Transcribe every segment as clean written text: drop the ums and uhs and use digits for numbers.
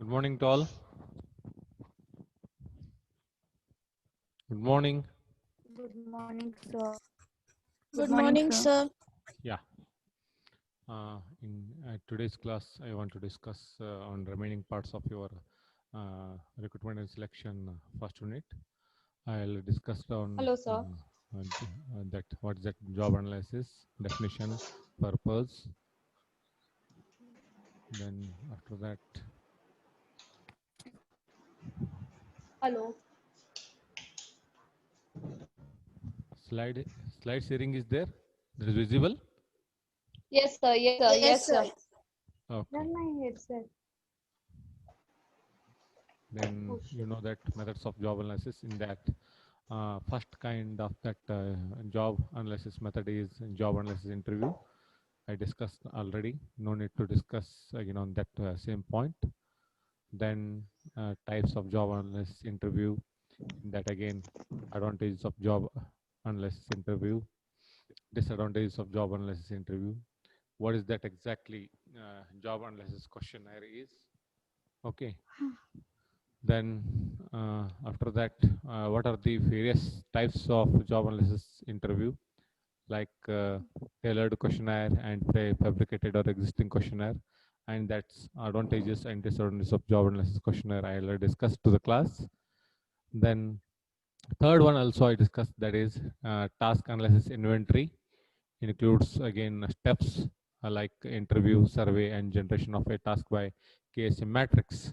Good morning to all. Good morning. Good morning, sir. Good morning, sir. Yeah. In today's class, I want to discuss on remaining parts of your recruitment and selection first unit. I'll discuss on Hello, sir. that what is that job analysis, definition, purpose. Then after that, Hello. slide sharing is there. That is visible. Yes, sir. Yes, sir. Yes, sir. Okay. Run my headset. Then you know that methods of job analysis. In that first kind of that job analysis method is job analysis interview. I discussed already, no need to discuss again on that same point. Then types of job analysis interview, in that again advantages of job analysis interview, disadvantages of job analysis interview. What is that exactly job analysis questionnaire is? Okay. Then after that, what are the various types of job analysis interview, like tailored questionnaire and fabricated or existing questionnaire, and that's advantages and disadvantages of job analysis questionnaire I already discussed to the class. Then third one also I discussed, that is task analysis inventory. Includes again steps like interview, survey, and generation of a task by KSM matrix.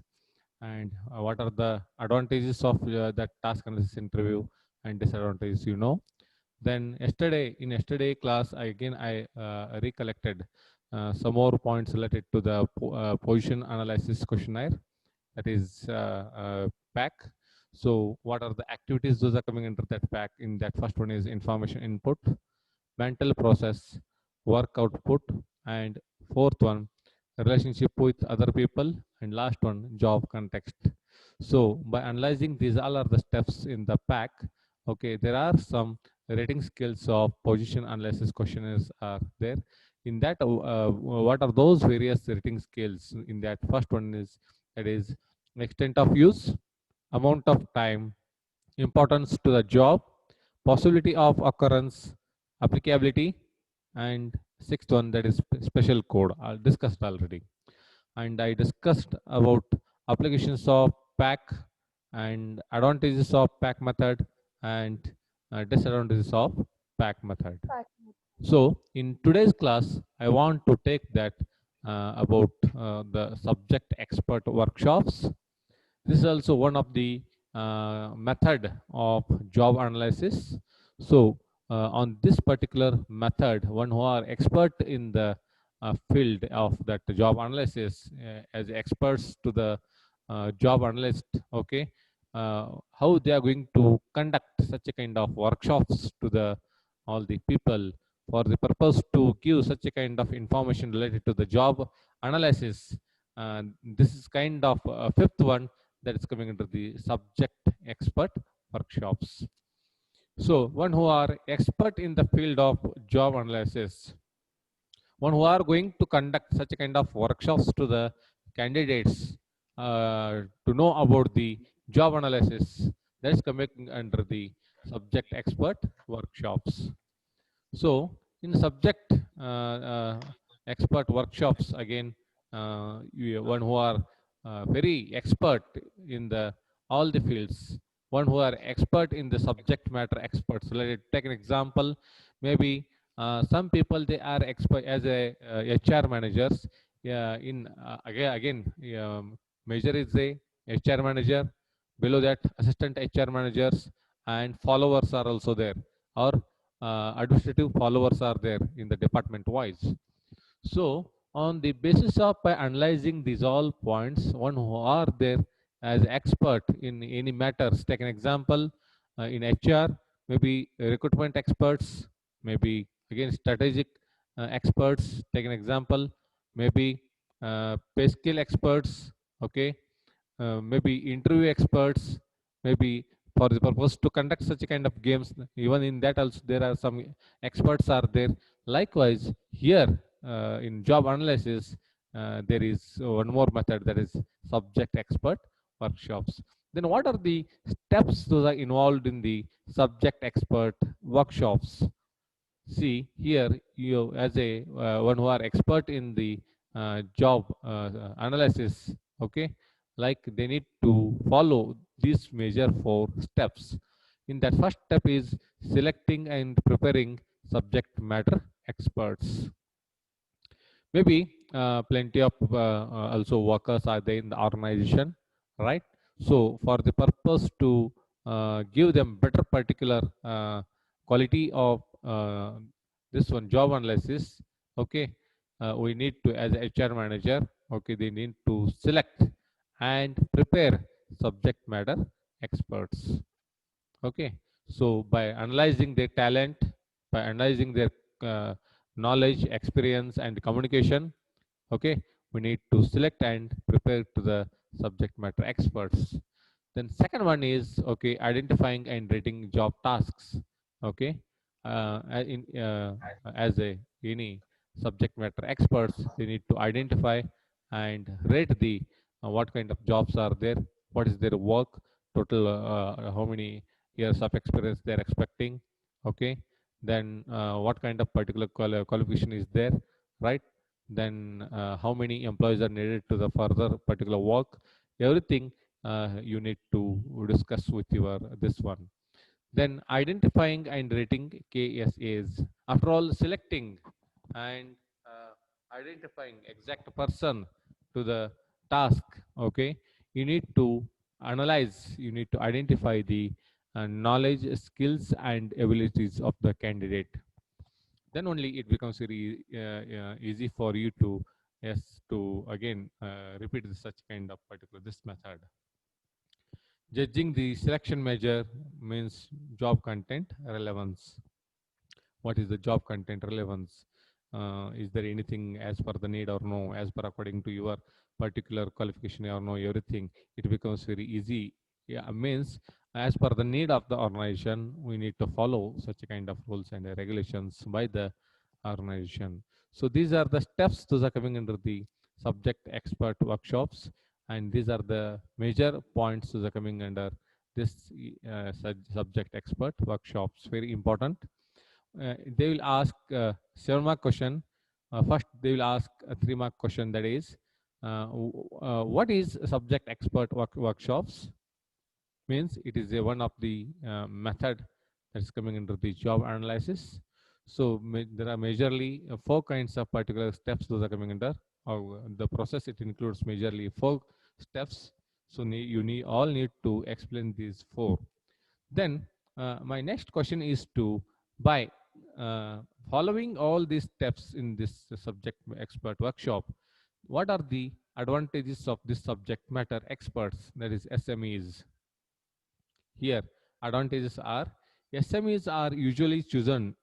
And what are the advantages of that task analysis interview and disadvantages, you know. Then in yesterday class, I recollected some more points related to the position analysis questionnaire, that is pack. So what are the activities those are coming under that pack? In that first one is information input, mental process, work output, and fourth one relationship with other people, and last one job context. So by analyzing these all are the steps in the pack, okay, there are some rating skills of position analysis questionnaires are there. In that what are those various rating scales? In that first one is, that is extent of use, amount of time, importance to the job, possibility of occurrence, applicability, and sixth one, that is special code. I discussed already. And I discussed about applications of pack and advantages of pack method and disadvantages of pack method. So in today's class, I want to take that about the subject expert workshops. This is also one of the method of job analysis. So on this particular method, one who are expert in the field of that job analysis, as experts to the job analyst, okay, how they are going to conduct such a kind of workshops to the all the people for the purpose to give such a kind of information related to the job analysis. This is kind of fifth one that is coming under the subject expert workshops. So one who are expert in the field of job analysis, one who are going to conduct such a kind of workshops to the candidates to know about the job analysis, that is coming under the subject expert workshops. So in subject expert workshops, again one who are very expert in the all the fields, one who are expert in the subject matter experts. Let us take an example. Maybe some people, they are expert as a HR managers. In again major is a HR manager. Below that, assistant HR managers and followers are also there, or administrative followers are there in the department wise. So on the basis of by analyzing these all points, one who are there as expert in any matters, take an example in HR, maybe recruitment experts, maybe again strategic experts, take an example, maybe pay scale experts, okay, maybe interview experts, maybe for the purpose to conduct such a kind of games. Even in that also there are some experts are there. Likewise here in job analysis, there is one more method, that is subject expert workshops. Then what are the steps those are involved in the subject expert workshops? See here, you as a one who are expert in the job analysis, okay, like they need to follow these major 4 steps. In that, first step is selecting and preparing subject matter experts. Maybe plenty of also workers are there in the organization, right? So for the purpose to give them better particular quality of this one job analysis, okay, we need to, as a HR manager, okay, they need to select and prepare subject matter experts. Okay, so by analyzing their talent, by analyzing their uh, knowledge, experience, and communication, okay, we need to select and prepare to the subject matter experts. Then second one is, okay, identifying and rating job tasks. Okay, as a any subject matter experts, they need to identify and rate the what kind of jobs are there, what is their work total, how many years of experience they are expecting. Okay, then what kind of particular qualification is there, right? Then how many employees are needed to the further particular work, everything you need to discuss with your this one. Then identifying and rating KSAs. After all, selecting and identifying exact person to the task, okay, you need to analyze, you need to identify the knowledge, skills, and abilities of the candidate. Then only it becomes very easy for you to, yes, to again repeat such kind of particular this method. Judging the selection measure means job content relevance. What is the job content relevance? Is there anything as per the need or no, as per according to your particular qualification or no, everything, it becomes very easy. Yeah, means as per the need of the organization, we need to follow such a kind of rules and regulations by the organization. So these are the steps those are coming under the subject expert workshops, and these are the major points those are coming under this subject expert workshops. Very important. They will ask 7-mark question. First, they will ask a 3-mark question, that is, what is subject expert workshops? Means it is one of the method that is coming into the job analysis. So there are majorly 4 kinds of particular steps those are coming under, or the process. It includes majorly 4 steps. So you all need to explain these 4. Then my next question is to, by following all these steps in this subject expert workshop, what are the advantages of this subject matter experts, that is SMEs? Here, advantages are, SMEs are usually chosen.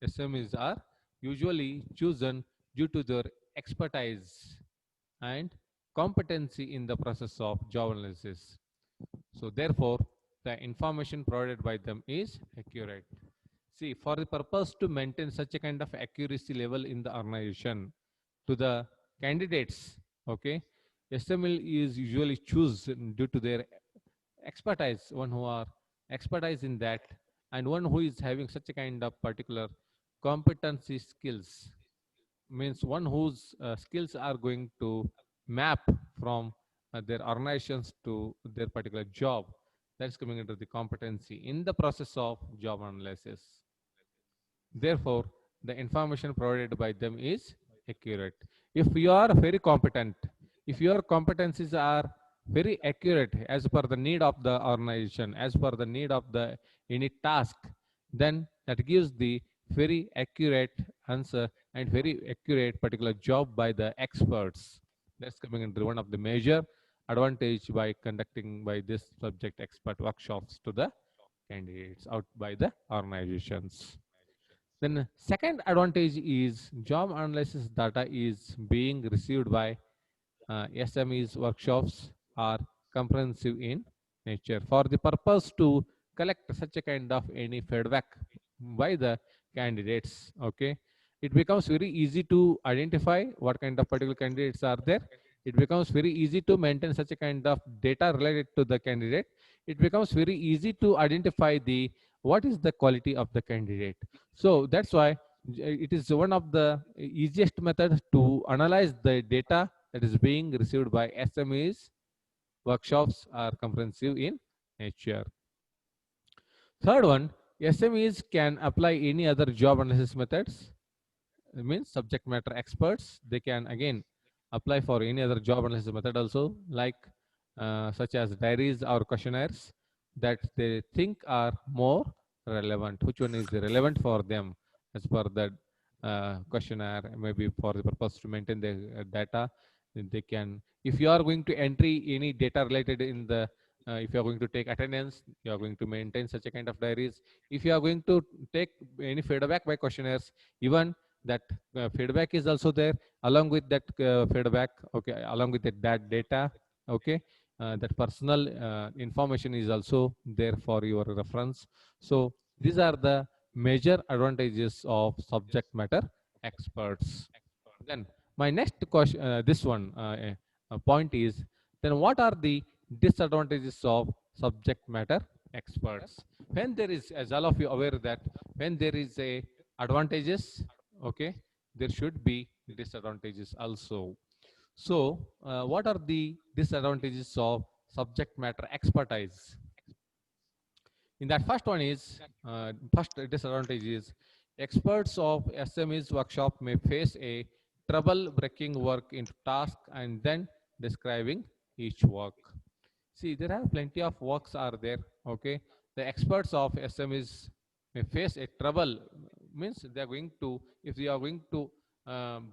SMEs are usually chosen due to their expertise and competency in the process of job analysis. So therefore, the information provided by them is accurate. See, for the purpose to maintain such a kind of accuracy level in the organization to the candidates, okay, SML is usually chosen due to their expertise, one who are expertise in that, and one who is having such a kind of particular competency skills, means one whose skills are going to map from their organizations to their particular job. That's coming into the competency in the process of job analysis. Therefore, the information provided by them is accurate. If you are very competent, if your competencies are very accurate as per the need of the organization, as per the need of the any task, then that gives the very accurate answer and very accurate particular job by the experts. That's coming into one of the major advantage by conducting by this subject expert workshops to the candidates out by the organizations. Then second advantage is job analysis data is being received by SMEs workshops are comprehensive in nature. For the purpose to collect such a kind of any feedback by the candidates, okay, it becomes very easy to identify what kind of particular candidates are there. It becomes very easy to maintain such a kind of data related to the candidate. It becomes very easy to identify the what is the quality of the candidate. So that's why it is one of the easiest methods to analyze the data that is being received by SMEs. Workshops are comprehensive in nature. Third one, SMEs can apply any other job analysis methods. It means subject matter experts. They can again apply for any other job analysis method also, like such as diaries or questionnaires that they think are more relevant. Which one is relevant for them as per the questionnaire, maybe for the purpose to maintain the data. They can, if you are going to entry any data related in the if you are going to take attendance, you are going to maintain such a kind of diaries. If you are going to take any feedback by questionnaires, even that feedback is also there along with that feedback, okay, along with that data, okay, that personal information is also there for your reference. So these are the major advantages of subject matter experts. Then my next question, this one point is, then what are the disadvantages of subject matter experts? When there is, as all of you aware that when there is a advantages, okay, there should be disadvantages also. So what are the disadvantages of subject matter expertise? In that, first one is first disadvantage is experts of SMEs workshop may face a trouble breaking work into task and then describing each work. See, there are plenty of works are there. Okay, the experts of SMEs may face a trouble, means they are going to, if they are going to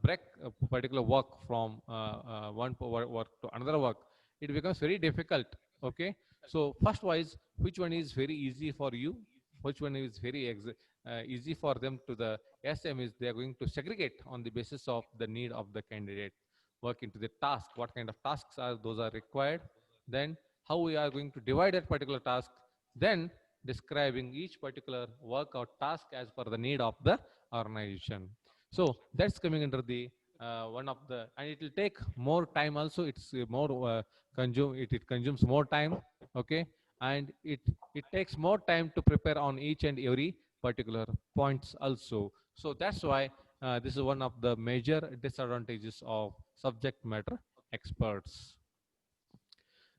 break a particular work from one work to another work, it becomes very difficult. Okay, so first wise, which one is very easy for you, which one is very easy for them to the SMEs, they are going to segregate on the basis of the need of the candidate, work into the task, what kind of tasks are those are required, then how we are going to divide that particular task, then describing each particular work or task as per the need of the organization. So that's coming under the one of the, and it will take more time also. It's more it consumes more time. Okay, and it takes more time to prepare on each and every particular points also. So that's why this is one of the major disadvantages of subject matter experts.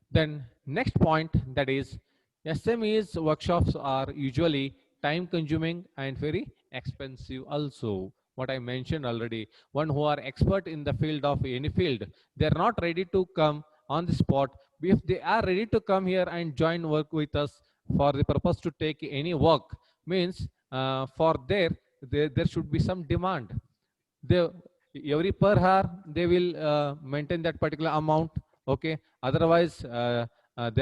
Then next point, that is SMEs workshops are usually time consuming and very expensive also. What I mentioned already, one who are expert in the field of any field, they are not ready to come on the spot. If they are ready to come here and join work with us for the purpose to take any work, means for there should be some demand. They, every per hour they will maintain that particular amount. Okay, otherwise they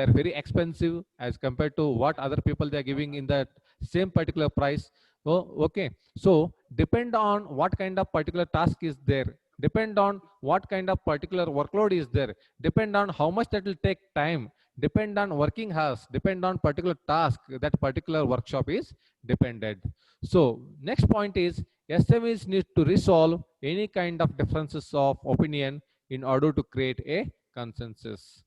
are very expensive as compared to what other people they are giving in that same particular price. Oh, okay, so depend on what kind of particular task is there, depend on what kind of particular workload is there, depend on how much that will take time, depend on working hours, depend on particular task, that particular workshop is dependent. So next point is SMEs need to resolve any kind of differences of opinion in order to create a consensus.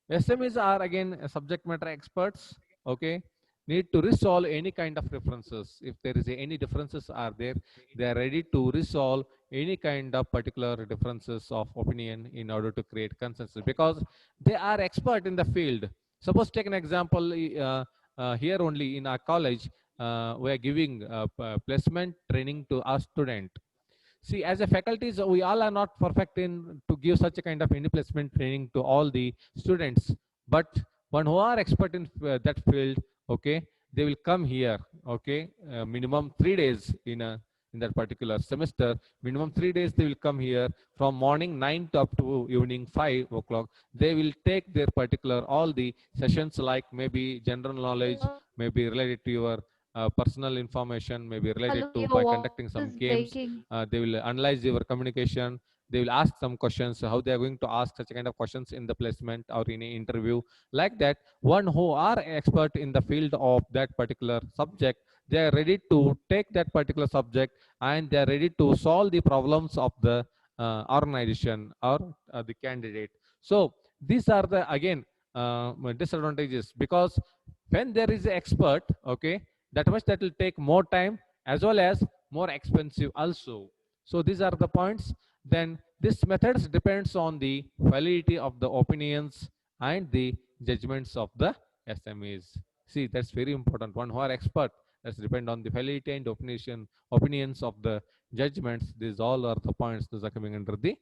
SMEs are again subject matter experts, okay, need to resolve any kind of differences. If there is any differences are there, they are ready to resolve any kind of particular differences of opinion in order to create consensus, because they are expert in the field. Suppose take an example, here only in our college, we are giving placement training to our student. See, as a faculties, we all are not perfect in to give such a kind of any placement training to all the students. But one who are expert in that field, okay, they will come here, okay, minimum 3 days in that particular semester. Minimum 3 days they will come here from morning 9 to up to evening 5 o'clock. They will take their particular all the sessions, like maybe general knowledge, maybe related to your personal information, may be related Hello, to your by voice conducting some is games. breaking. They will analyze your communication. They will ask some questions, how they are going to ask such kind of questions in the placement or in an interview. Like that, one who are expert in the field of that particular subject, they are ready to take that particular subject and they are ready to solve the problems of the organization or the candidate. So these are the again disadvantages, because when there is an expert, okay, that will take more time as well as more expensive also. So these are the points. Then this methods depends on the validity of the opinions and the judgments of the SMEs. See, that's very important. One who are expert, that's depend on the validity and opinions of the judgments. These all are the points that are coming under the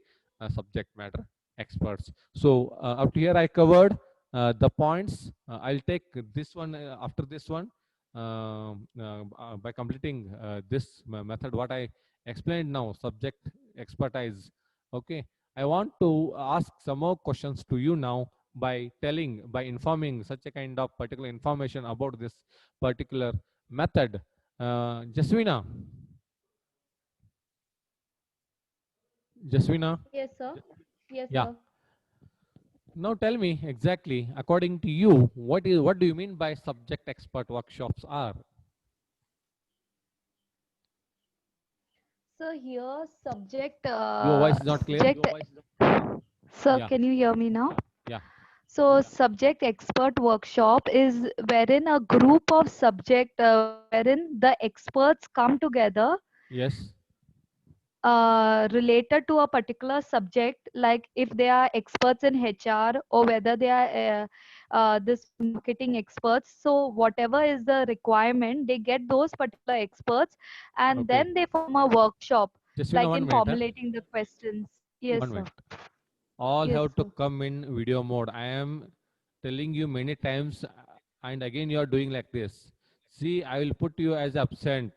subject matter experts. So up to here I covered the points. I'll take this one after this one by completing this method what I explained now, subject expertise. Okay, I want to ask some more questions to you now by informing such a kind of particular information about this particular method. Jaswina, Jaswina, Yes, sir. Yes, yeah. sir. Now tell me exactly, according to you, what do you mean by subject expert workshops are? So here Your voice is not clear. sir, Yeah, can you hear me now? yeah. So subject expert workshop is wherein a group of subject wherein the experts come together Yes. related to a particular subject, like if they are experts in HR or whether they are this marketing experts. So whatever is the requirement, they get those particular experts and Okay. then they form a workshop, Jaswina, like one in minute. Huh? formulating the questions. Yes, One sir. minute. All Yes, have to sir. come in video mode. I am telling you many times, and again you are doing like this. See, I will put you as absent.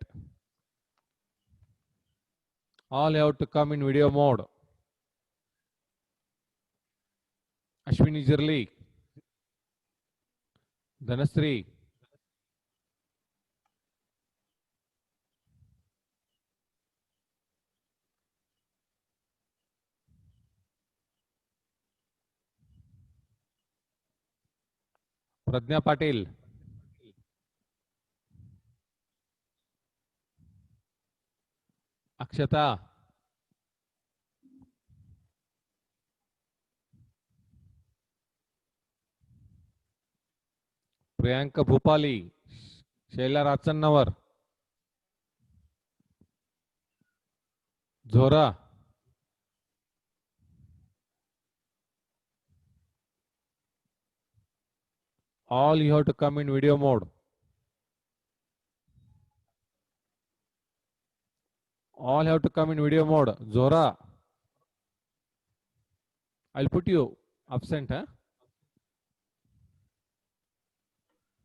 All have to come in video mode. Ashwini Zirli, Dhanasri, Pradnya Patil, Akshata, Priyanka Bhupali, Shaila Ratsannavar, Zora. All you have to come in video mode. All have to come in video mode. Zora, I'll put you absent. Huh?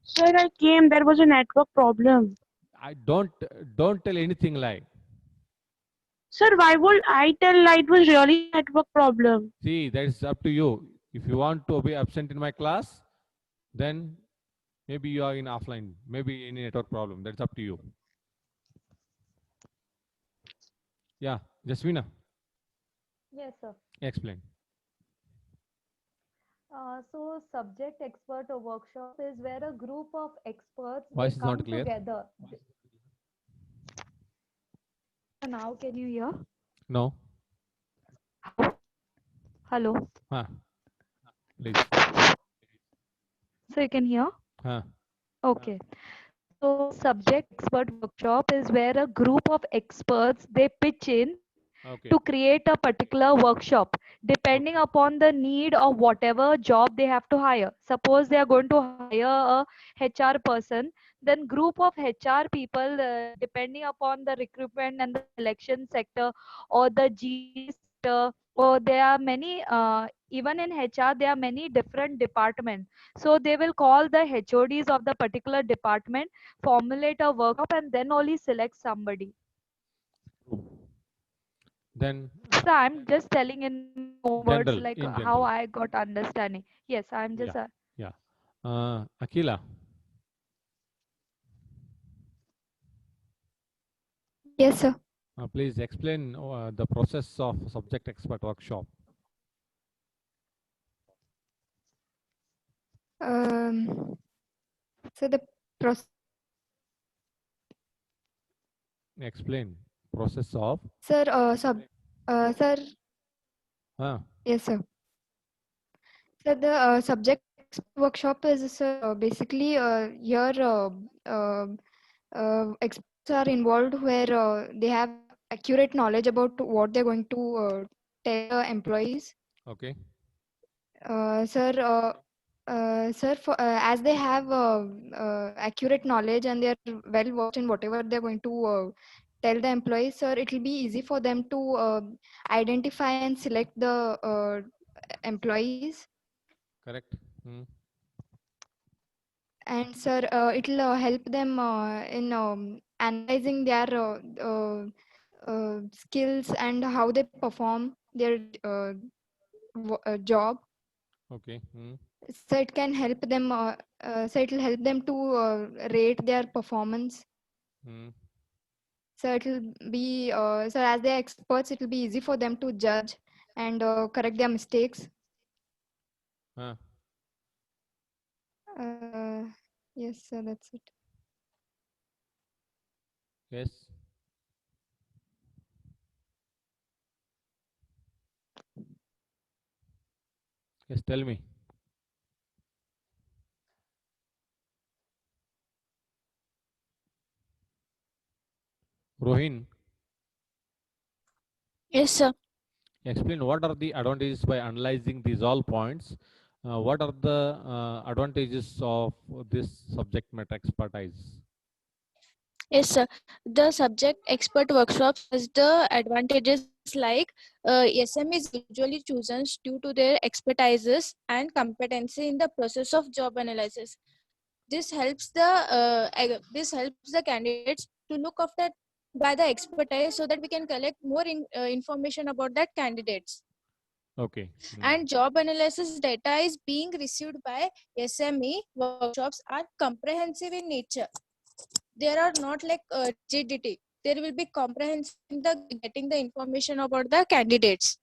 Sir, I came. There was a network problem. I don't tell anything like. Sir, why would I tell it was really a network problem? See, that is up to you. If you want to be absent in my class, then maybe you are in offline, maybe any network problem. That's up to you. Yeah, Jaswina, Yes, sir. explain. So subject expert workshop is where a group of experts they Voice is not come clear. together. Now can you hear? No. Hello. Huh. Please. So you can hear? Huh. Okay. So subject expert workshop is where a group of experts they pitch in Okay. to create a particular workshop depending Okay. upon the need of whatever job they have to hire. Suppose they are going to hire a HR person, then group of HR people depending upon the recruitment and the selection sector or the GD sector, or there are many even in HR there are many different departments. So they will call the HODs of the particular department, formulate a workshop and then only select somebody. Then So I'm just telling in my own words, general, like in how general. I got understanding. Yes, I'm Yeah. just Yeah. Akila, Yes, sir. please explain the process of subject expert workshop. Um, so the process Explain process of. Sir, sir, Ah, yes, sir. So the subject workshop is, sir, basically here experts are involved where they have accurate knowledge about what they're going to tell the employees. okay. Sir, sir, as they have accurate knowledge and they are well versed in whatever they're going to tell the employees, sir, it will be easy for them to identify and select the employees. Correct. Hmm. And sir, it will help them in analyzing their skills and how they perform their job. Okay. Hmm. So it can help them. So it will help them to rate their performance. Hmm. So it will be. So as they are experts, it will be easy for them to judge and correct their mistakes. Ah, Uh, yes, sir. That's it. yes. Yes. Tell me. Rohin, Yes, sir. explain what are the advantages by analyzing these all points. What are the advantages of this subject matter expertise? Yes, sir. The subject expert workshops has the advantages like SM is usually chosen due to their expertises and competency in the process of job analysis. This helps the candidates to look after by the expertise so that we can collect more information about that candidates. Okay. And job analysis data is being received by SME workshops are comprehensive in nature. There are not like rigidity. There will be comprehensive in the getting the information about the candidates.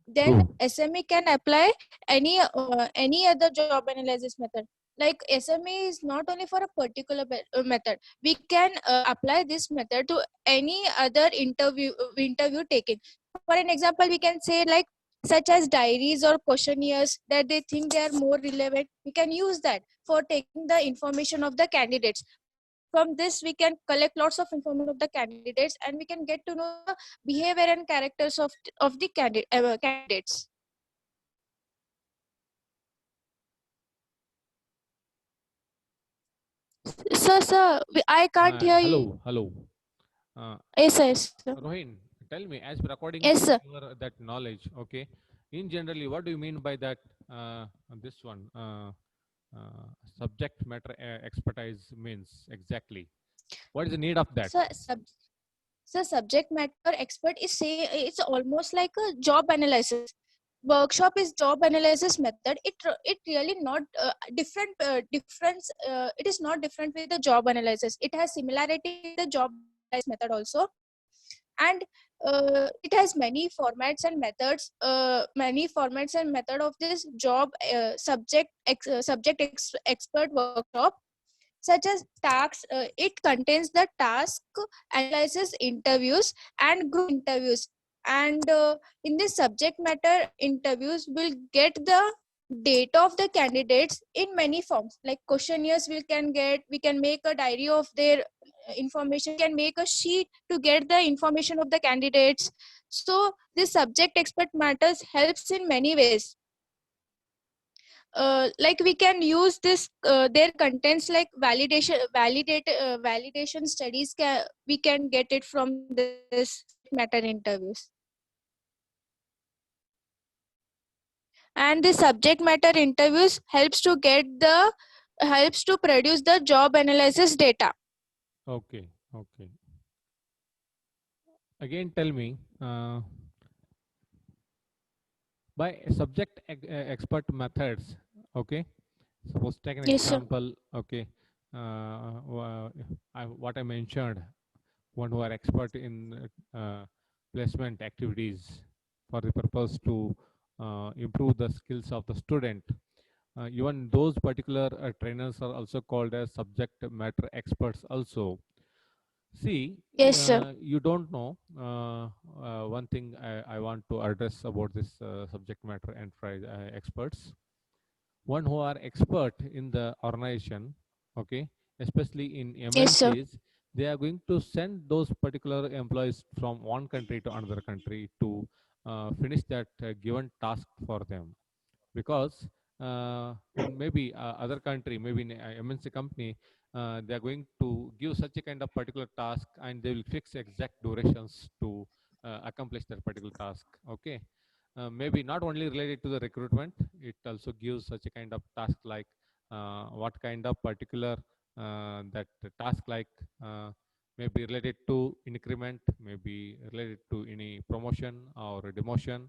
Then True. SME can apply any other job analysis method. Like SME is not only for a particular method. We can apply this method to any other interview taking. For an example, we can say like such as diaries or questionnaires that they think they are more relevant. We can use that for taking the information of the candidates. From this, we can collect lots of information of the candidates, and we can get to know the behavior and characters of the candidates. Sir, I can't hear you. Hello, hello. Yes, yes, sir. Rohin, tell me, as per according Yes, to sir. your that knowledge, okay, in generally, what do you mean by that? This one, subject matter expertise means exactly. What is the need of that? So, subject matter expert is say it's almost like a job analysis. Workshop is job analysis method. It really not different difference. It is not different with the job analysis. It has similarity with the job analysis method also, and it has many formats and methods. Many formats and method of this job expert workshop, such as tasks. It contains the task analysis interviews and group interviews. And in this subject matter interviews, we'll get the data of the candidates in many forms, like questionnaires we can make a diary of their information, can make a sheet to get the information of the candidates. So this subject expert matters helps in many ways. Like we can use this their contents like validation studies we can get it from this matter interviews. And the subject matter interviews helps to produce the job analysis data. Okay, okay. Again, tell me, by subject expert methods, okay. Suppose take an Yes, sir. example, okay. What I mentioned, one who are expert in placement activities for the purpose to improve the skills of the student. Even those particular trainers are also called as subject matter experts also. See, Yes, sir. you don't know. One thing I want to address about this subject matter enterprise experts. One who are expert in the organization, okay, especially in Yes, sir. MNCs, they are going to send those particular employees from one country to another country to finish that given task for them, because in maybe other country, maybe in a MNC company, they are going to give such a kind of particular task and they will fix exact durations to accomplish that particular task. Okay, maybe not only related to the recruitment, it also gives such a kind of task like what kind of particular that task like maybe related to increment, maybe related to any promotion or demotion.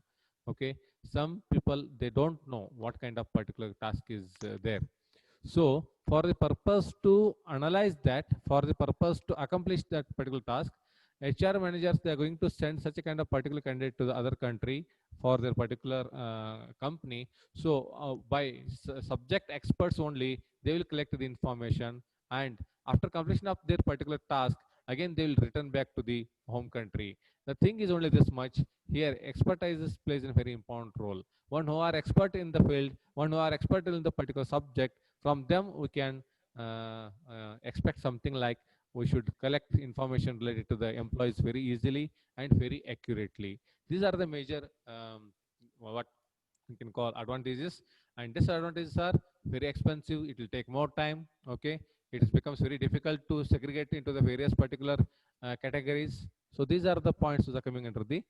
Okay, some people they don't know what kind of particular task is there. So for the purpose to analyze that, for the purpose to accomplish that particular task, HR managers they are going to send such a kind of particular candidate to the other country for their particular company. So by subject experts only, they will collect the information, and after completion of their particular task, again they will return back to the home country. The thing is only this much. Here, expertise plays a very important role. One who are expert in the field, one who are expert in the particular subject, from them we can expect something like we should collect information related to the employees very easily and very accurately. These are the major what you can call advantages, and disadvantages are very expensive, it will take more time. Okay, it becomes very difficult to segregate into the various particular categories. So these are the points that are coming under the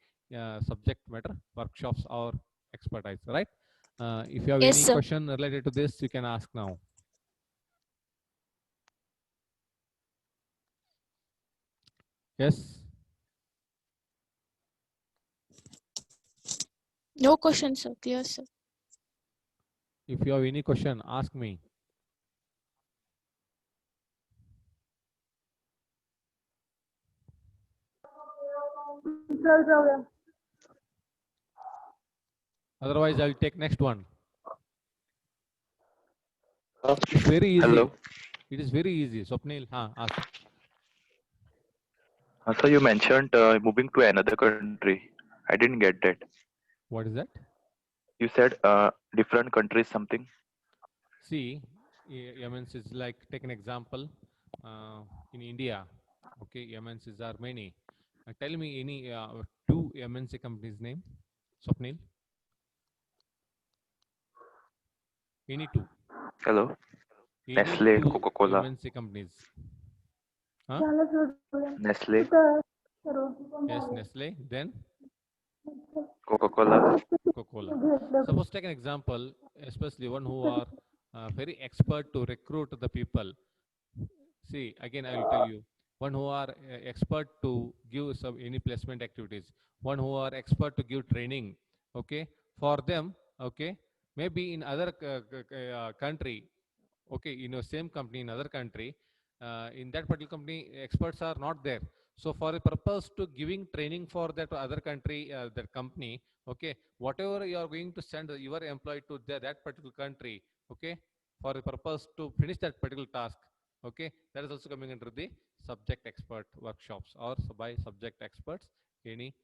subject matter workshops or expertise, right? If you have Yes, any sir. question related to this, you can ask now. Yes, No question, sir. Clear, sir. if you have any question, ask me. Otherwise, I will take next one. It's very easy. Hello. It is very easy. Swapnil, ask. So you mentioned moving to another country. I didn't get that. What is that? You said different countries something. See, MNCs, like take an example in India. Okay, MNCs are many. Tell me any two MNC companies name. Swapnil, any two. Hello. Any Nestle, two Coca-Cola. MNC companies. Huh? Nestle, Yes, Nestle. Then Coca-Cola. Coca-Cola. Suppose take an example, especially one who are very expert to recruit the people. See, again, I will tell you, one who are expert to give some any placement activities, one who are expert to give training. Okay, for them. Okay, maybe in other country. Okay, in your same company in other country, in that particular company, experts are not there. So for the purpose to giving training for that other country, that company, okay, whatever you are going to send your employee to that particular country, okay, for the purpose to finish that particular task, okay, that is also coming under the subject expert workshops or by subject experts, any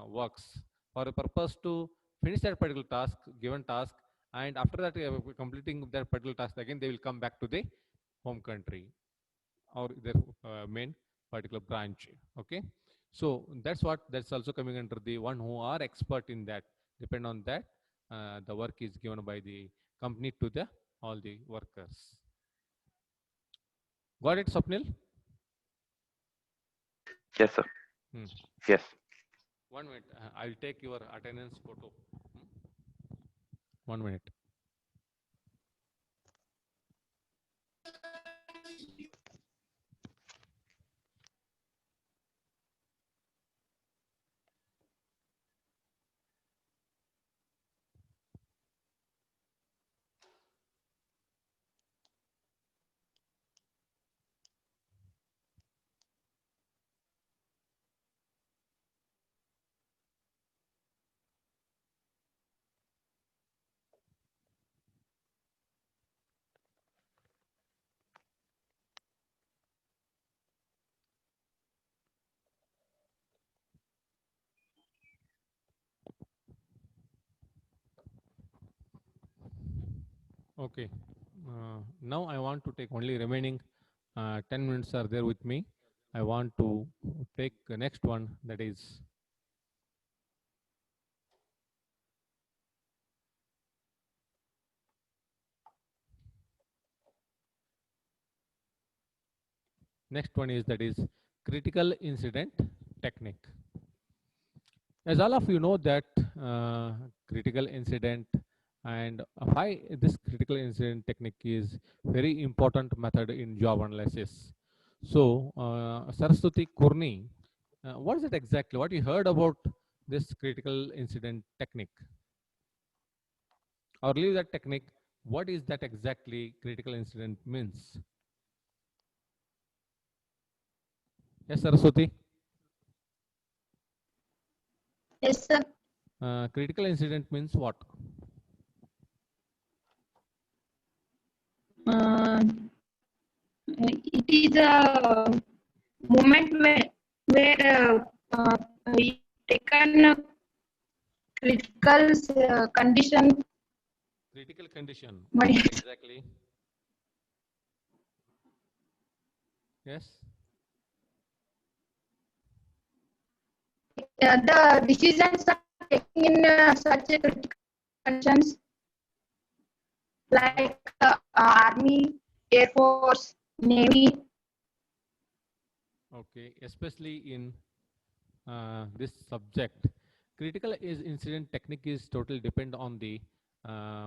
works for the purpose to finish that particular task, given task, and after that completing that particular task, again they will come back to the home country or their main particular branch. Okay, so that's also coming under the one who are expert in that. Depend on that, the work is given by the company to the all the workers. Got it, Swapnil? Yes, sir. Hmm. Yes. 1 minute, I'll take your attendance photo. 1 minute. Okay. Now I want to take only remaining 10 minutes are there with me. I want to take the next one, that is that is critical incident technique. As all of you know that critical incident and why this critical incident technique is very important method in job analysis. So Saraswati Kurni, what is it exactly? What you heard about this critical incident technique? Or leave that technique, what is that exactly critical incident means? Yes, Saraswati? Yes, sir. Critical incident means what? Uh, it is a moment where we taken a critical condition. Critical condition. What is- Exactly. Yes. The decisions are taken in such a critical conditions like Army, Air Force, Navy. Okay. Especially in this subject, critical is incident technique is totally depend on the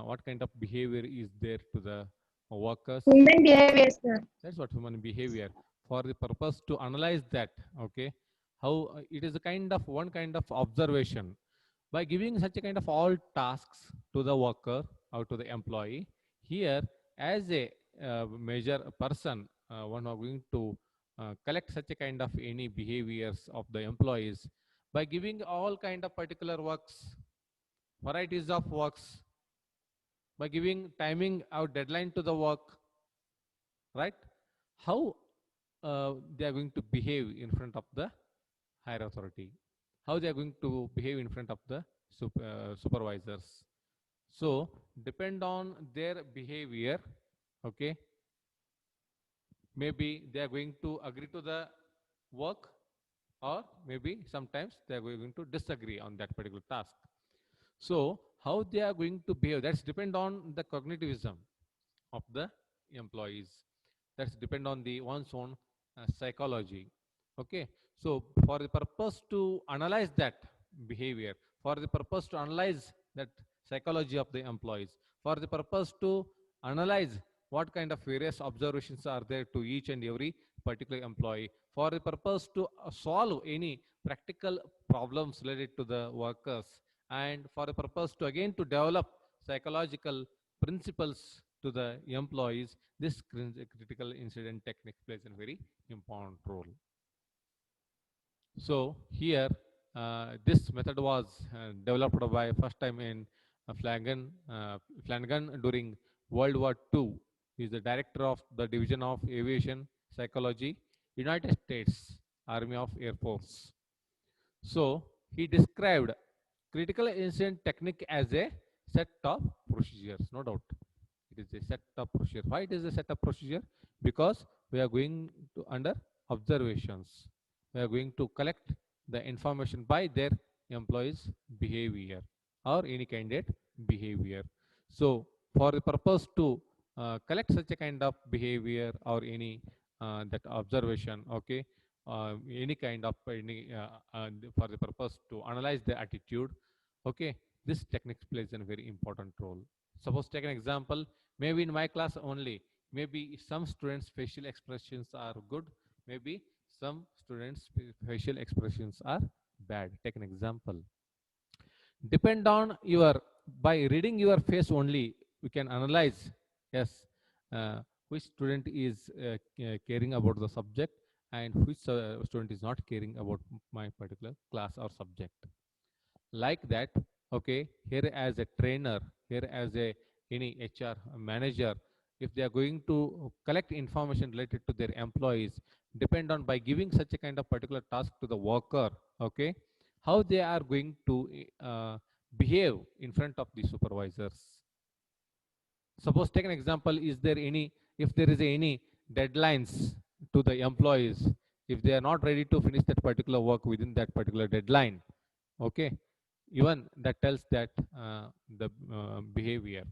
what kind of behavior is there to the workers. Human behavior, sir. That's what human behavior. For the purpose to analyze that, okay, how it is a kind of one kind of observation. By giving such a kind of all tasks to the worker or to the employee, here as a major person, one who are going to collect such a kind of any behaviors of the employees, by giving all kind of particular works, varieties of works, by giving timing or deadline to the work, right? How they are going to behave in front of the higher authority, how they are going to behave in front of the supervisors. So depend on their behavior, okay, maybe they are going to agree to the work, or maybe sometimes they are going to disagree on that particular task. So how they are going to behave, that's depend on the cognitivism of the employees. That's depend on the one's own psychology. Okay. So for the purpose to analyze that behavior, for the purpose to analyze that psychology of the employees, for the purpose to analyze what kind of various observations are there to each and every particular employee, for the purpose to solve any practical problems related to the workers, and for the purpose to again to develop psychological principles to the employees, this critical incident technique plays a very important role. So here this method was developed by first time in Flanagan during World War II. He is the director of the Division of Aviation Psychology, United States Army of Air Force. So he described critical incident technique as a set of procedures, no doubt. It is a set of procedure. Why it is a set of procedure? Because we are going to under observations. We are going to collect the information by their employees' behavior or any candidate behavior. So for the purpose to collect such a kind of behavior or any that observation, okay, any kind of any for the purpose to analyze the attitude, okay, this technique plays a very important role. Suppose take an example, maybe in my class only, maybe some students facial expressions are good, maybe some students facial expressions are bad. Take an example. Depend on your, by reading your face only, we can analyze, yes, which student is caring about the subject and which student is not caring about my particular class or subject. Like that, okay, here as a trainer, here as a any HR manager, if they are going to collect information related to their employees, depend on by giving such a kind of particular task to the worker, okay, how they are going to behave in front of the supervisors. Suppose take an example, is there any, if there is any deadlines to the employees, if they are not ready to finish that particular work within that particular deadline, okay, even that tells that the behavior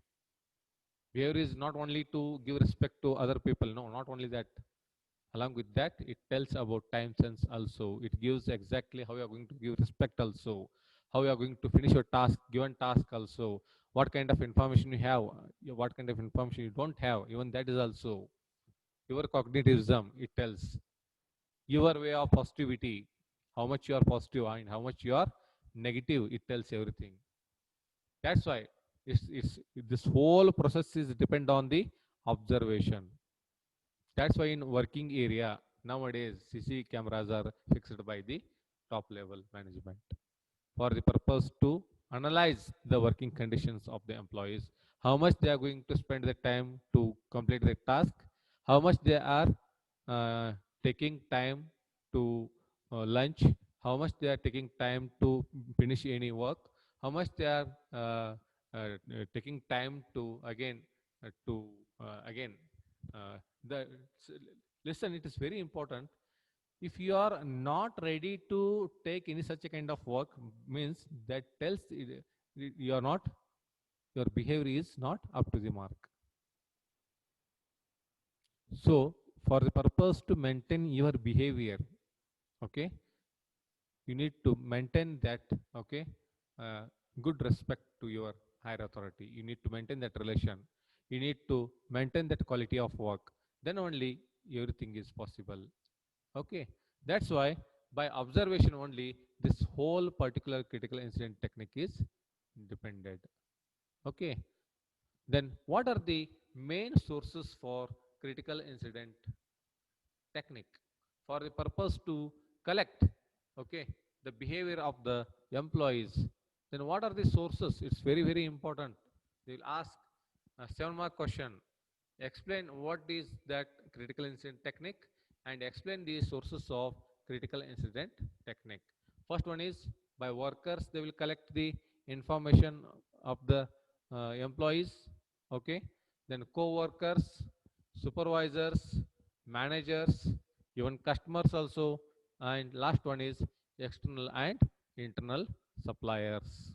is not only to give respect to other people, no, not only that, along with that it tells about time sense also. It gives exactly how you are going to give respect also, how you are going to finish your task, given task also, what kind of information you have, what kind of information you don't have, even that is also your cognitivism. It tells your way of positivity, how much you are positive and how much you are negative. It tells everything. That's why it's this whole process is depend on the observation. That's why in working area nowadays CC cameras are fixed by the top level management for the purpose to analyze the working conditions of the employees, how much they are going to spend the time to complete the task, how much they are uh, taking time to lunch, how much they are taking time to finish any work, how much they are taking time to again uh, the listen, it is very important. If you are not ready to take any such a kind of work, means that tells you are not, your behavior is not up to the mark. So for the purpose to maintain your behavior, okay, you need to maintain that, okay, uh, good respect to your higher authority, you need to maintain that relation, you need to maintain that quality of work, then only everything is possible. Okay, that's why by observation only this whole particular critical incident technique is depended. Okay, then what are the main sources for critical incident technique? For the purpose to collect, okay, the behavior of the employees, then what are the sources? It's very very important. They will ask a 7 mark question. Explain what is that critical incident technique and explain the sources of critical incident technique. First one is by workers, they will collect the information of the employees, okay, then co-workers, supervisors, managers, even customers also, and last one is external and internal suppliers.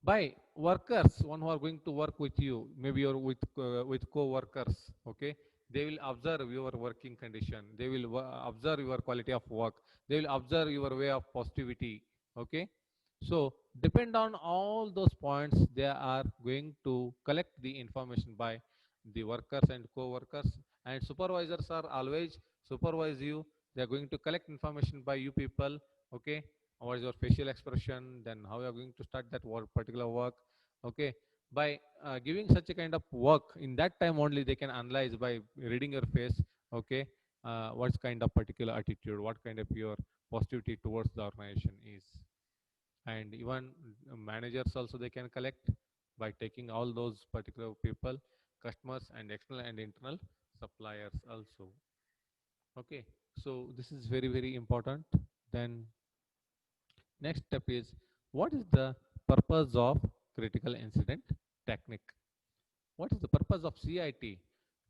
By workers, one who are going to work with you, maybe you're with co-workers, okay, they will observe your working condition, they will observe your quality of work, they will observe your way of positivity, okay. So depend on all those points, they are going to collect the information by the workers and co-workers, and supervisors are always supervise you, they are going to collect information by you people, okay, what is your facial expression, then how you are going to start that work, particular work, okay. By giving such a kind of work, in that time only they can analyze by reading your face, okay, what kind of particular attitude, what kind of your positivity towards the organization is. And even managers also they can collect by taking all those particular people, customers and external and internal suppliers also. Okay, so this is very very important. Then next step is, what is the purpose of critical incident technique? What is the purpose of CIT?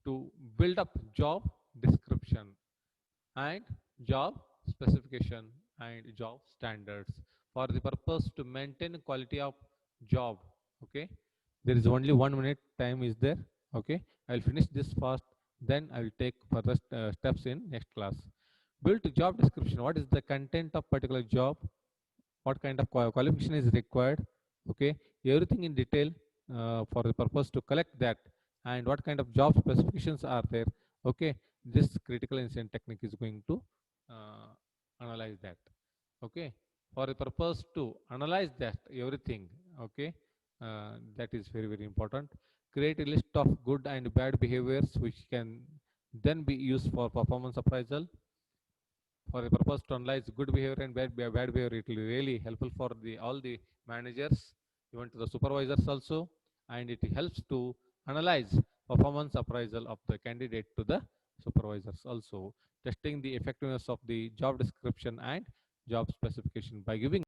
To build up job description and job specification and job standards for the purpose to maintain quality of job. Okay, there is only 1 minute time is there. Okay, I will finish this fast, then I will take further steps in next class. Build job description. What is the content of particular job? What kind of qualification is required? Okay, everything in detail for the purpose to collect that, and what kind of job specifications are there. Okay, this critical incident technique is going to analyze that. Okay, for the purpose to analyze that everything, okay, that is very very important. Create a list of good and bad behaviors which can then be used for performance appraisal. For the purpose to analyze good behavior and bad behavior, it will be really helpful for the all the managers, even to the supervisors also, and it helps to analyze performance appraisal of the candidate to the supervisors also, testing the effectiveness of the job description and job specification by giving